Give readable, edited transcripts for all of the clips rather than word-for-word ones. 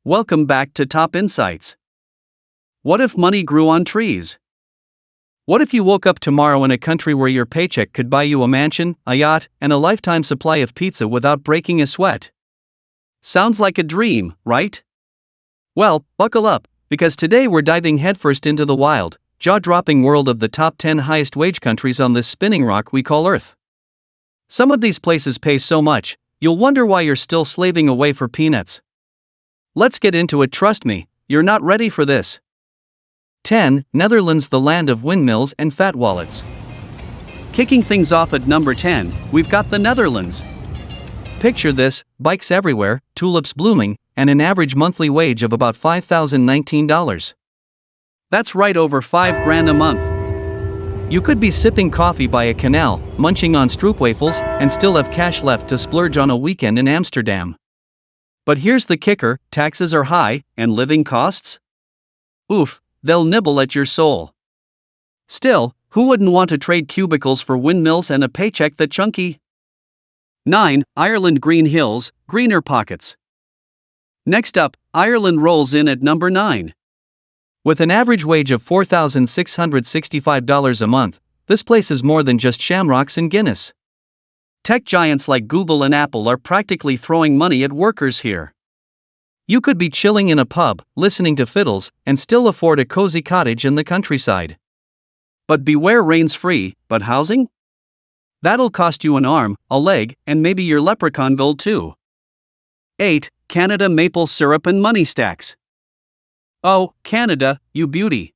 Welcome back to Top Insights. What if money grew on trees? What if you woke up tomorrow in a country where your paycheck could buy you a mansion, a yacht, and a lifetime supply of pizza without breaking a sweat? Sounds like a dream, right? Well, buckle up, because today we're diving headfirst into the wild, jaw-dropping world of the top 10 highest wage countries on this spinning rock we call Earth. Some of these places pay so much, you'll wonder why you're still slaving away for peanuts. Let's get into it, trust me, you're not ready for this. 10. Netherlands, the land of windmills and fat wallets. Kicking things off at number 10, we've got the Netherlands. Picture this: bikes everywhere, tulips blooming, and an average monthly wage of about $5,019. That's right, over $5,000 a month. You could be sipping coffee by a canal, munching on stroopwafels, and still have cash left to splurge on a weekend in Amsterdam. But here's the kicker: taxes are high, and living costs? Oof, they'll nibble at your soul. Still, who wouldn't want to trade cubicles for windmills and a paycheck that chunky? 9. Ireland, green hills, greener pockets. Next up, Ireland rolls in at number 9. With an average wage of $4,665 a month, this place is more than just shamrocks and Guinness. Tech giants like Google and Apple are practically throwing money at workers here. You could be chilling in a pub, listening to fiddles, and still afford a cozy cottage in the countryside. But beware, rain's free, but housing? That'll cost you an arm, a leg, and maybe your leprechaun gold too. 8. Canada, maple syrup and money stacks. Oh, Canada, you beauty.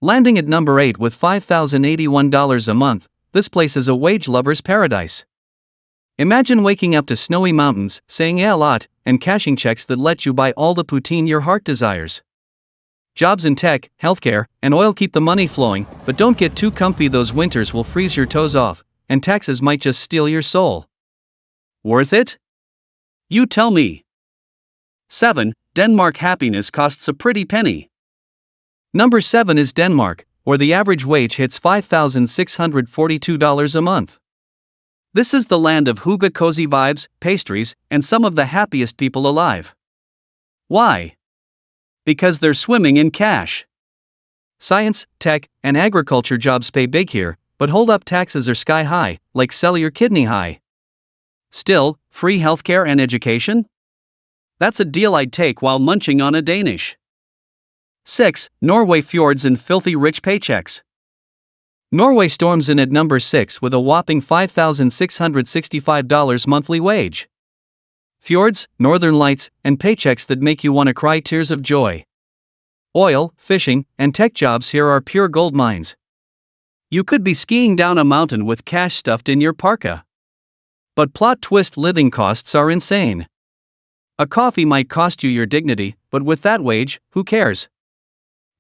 Landing at number 8 with $5,081 a month, this place is a wage lover's paradise. Imagine waking up to snowy mountains, saying a lot, and cashing checks that let you buy all the poutine your heart desires. Jobs in tech, healthcare, and oil keep the money flowing, but don't get too comfy, those winters will freeze your toes off, and taxes might just steal your soul. Worth it? You tell me. 7. Denmark, happiness costs a pretty penny. Number 7 is Denmark, where the average wage hits $5,642 a month. This is the land of hygge, cozy vibes, pastries, and some of the happiest people alive. Why? Because they're swimming in cash. Science, tech, and agriculture jobs pay big here, but hold up, taxes are sky high, like sell your kidney high. Still, free healthcare and education? That's a deal I'd take while munching on a Danish. 6. Norway, fjords and filthy rich paychecks. Norway storms in at number 6 with a whopping $5,665 monthly wage. Fjords, northern lights, and paychecks that make you want to cry tears of joy. Oil, fishing, and tech jobs here are pure gold mines. You could be skiing down a mountain with cash stuffed in your parka. But plot twist, living costs are insane. A coffee might cost you your dignity, but with that wage, who cares?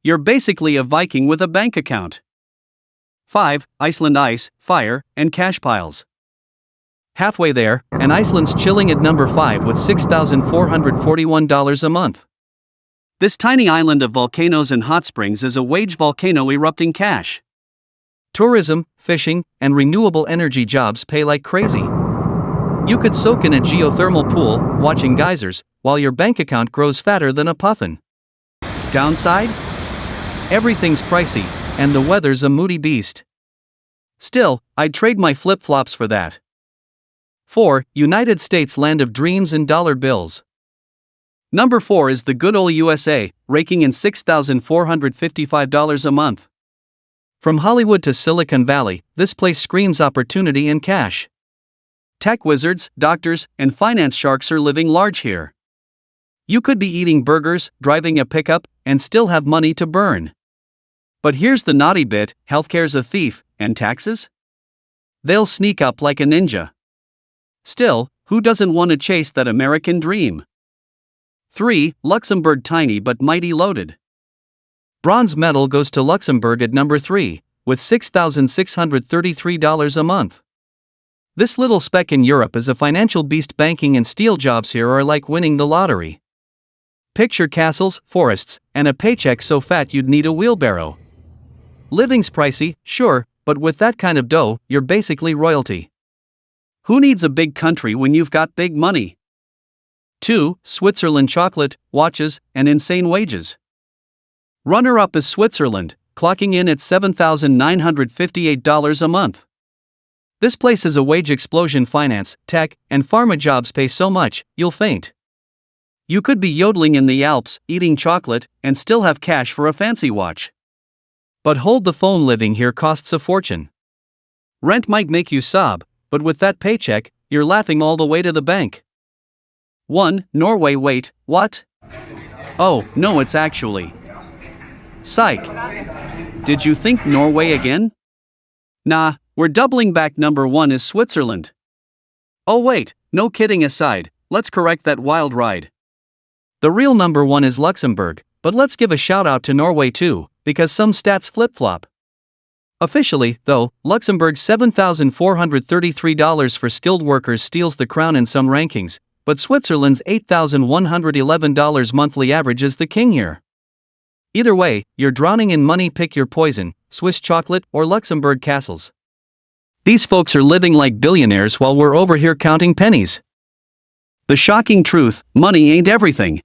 You're basically a Viking with a bank account. 5. Iceland, ice, fire, and cash piles. Halfway there, and Iceland's chilling at number 5 with $6,441 a month. This tiny island of volcanoes and hot springs is a wage volcano erupting cash. Tourism, fishing, and renewable energy jobs pay like crazy. You could soak in a geothermal pool, watching geysers, while your bank account grows fatter than a puffin. Downside? Everything's pricey, and the weather's a moody beast. Still, I'd trade my flip-flops for that. 4. United States, land of dreams and dollar bills. Number 4 is the good old USA, raking in $6,455 a month. From Hollywood to Silicon Valley, this place screams opportunity and cash. Tech wizards, doctors, and finance sharks are living large here. You could be eating burgers, driving a pickup, and still have money to burn. But here's the naughty bit: healthcare's a thief, and taxes? They'll sneak up like a ninja. Still, who doesn't want to chase that American dream? 3. Luxembourg, tiny but mighty loaded. Bronze medal goes to Luxembourg at number 3, with $6,633 a month. This little speck in Europe is a financial beast. Banking and steel jobs here are like winning the lottery. Picture castles, forests, and a paycheck so fat you'd need a wheelbarrow. Living's pricey, sure, but with that kind of dough, you're basically royalty. Who needs a big country when you've got big money? 2. Switzerland chocolate, watches, and insane wages. Runner-up is Switzerland, clocking in at $7,958 a month. This place is a wage explosion. Finance, tech, and pharma jobs pay so much, you'll faint. You could be yodeling in the Alps, eating chocolate, and still have cash for a fancy watch. But hold the phone, living here costs a fortune. Rent might make you sob, but with that paycheck, you're laughing all the way to the bank. 1. Norway. Wait, what? Oh, no, it's actually. Psych. Did you think Norway again? Nah, we're doubling back. Number 1 is Switzerland. Oh wait, no kidding aside, let's correct that wild ride. The real number 1 is Luxembourg, but let's give a shout out to Norway too, because some stats flip-flop. Officially, though, Luxembourg's $7,433 for skilled workers steals the crown in some rankings, but Switzerland's $8,111 monthly average is the king here. Either way, you're drowning in money. Pick your poison, Swiss chocolate or Luxembourg castles. These folks are living like billionaires while we're over here counting pennies. The shocking truth, money ain't everything.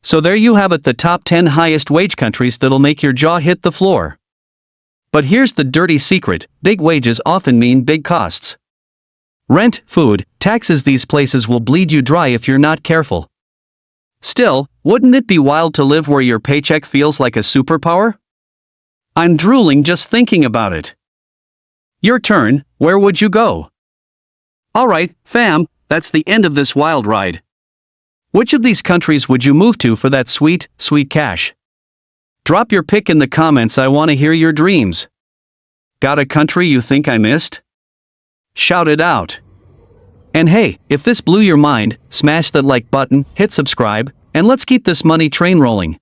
So there you have it, the top 10 highest wage countries that'll make your jaw hit the floor. But here's the dirty secret: big wages often mean big costs. Rent, food, taxes. These places will bleed you dry if you're not careful. Still, wouldn't it be wild to live where your paycheck feels like a superpower? I'm drooling just thinking about it. Your turn, where would you go? Alright, fam, that's the end of this wild ride. Which of these countries would you move to for that sweet, sweet cash? Drop your pick in the comments. I want to hear your dreams. Got a country you think I missed? Shout it out. And hey, if this blew your mind, smash that like button, hit subscribe, and let's keep this money train rolling.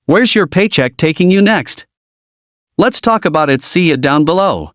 Where's your paycheck taking you next? Let's talk about it. See you down below.